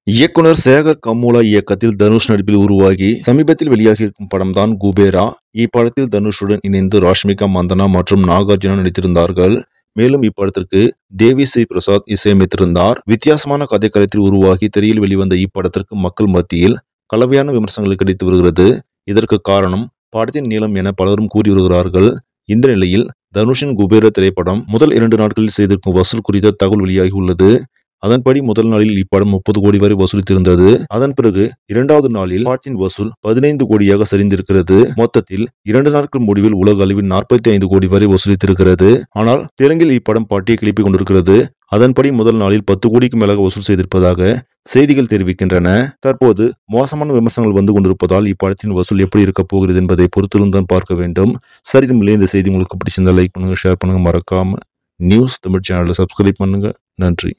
இயக்குனர் சேகர் கம்முலா இயக்கத்தில் தனுஷ் நடிப்பில் உருவாகி சமீபத்தில் வெளியாகியிருக்கும் படம் தான் குபேரா. இப்படத்தில் தனுஷுடன் இணைந்து ராஷ்மிகா மந்தனா மற்றும் நாகார்ஜுனா நடித்திருந்தார்கள். மேலும் இப்படத்திற்கு தேவி ஸ்ரீ பிரசாத் இசையமைத்திருந்தார். வித்தியாசமான கதைக்களத்தில் உருவாகி திரையில் வெளிவந்த இப்படத்திற்கு மக்கள் மத்தியில் கலவையான விமர்சனங்கள் கிடைத்து வருகிறது. இதற்கு காரணம் படத்தின் நீளம் என பலரும் கூறி வருகிறார்கள். இந்த நிலையில் தனுஷின் குபேரா திரைப்படம் முதல் 2 நாட்களில் செய்திருக்கும் வசூல் குறித்த தகவல் வெளியாகி உள்ளது. அதன்படி முதல் நாளில் இப்படம் 30 கோடி வரை வசூலித்திருந்தது. அதன் பிறகு 2வது நாளில் படத்தின் வசூல் 15 கோடியாக சரிந்திருக்கிறது. மொத்தத்தில் 2 நாட்கள் முடிவில் உலக அளவில் 45 கோடி வரை வசூலித்திருக்கிறது. ஆனால் தெலுங்கில் இப்படம் பட்டியை கிளப்பிக் கொண்டிருக்கிறது. அதன்படி முதல் நாளில் 10 கோடிக்கு மேலாக வசூல் செய்திருப்பதாக செய்திகள் தெரிவிக்கின்றன. தற்போது மோசமான விமர்சனங்கள் வந்து கொண்டிருப்பதால் இப்படத்தின் வசூல் எப்படி இருக்க போகிறது என்பதை பொறுத்திருந்தான் பார்க்க வேண்டும். சரி, இந்த செய்தி உங்களுக்கு பிடிச்சிருந்தா லைக் பண்ணுங்க, ஷேர் பண்ணுங்க, மறக்காம நியூஸ் தமிழ் சேனலை சப்ஸ்கிரைப் பண்ணுங்க. நன்றி.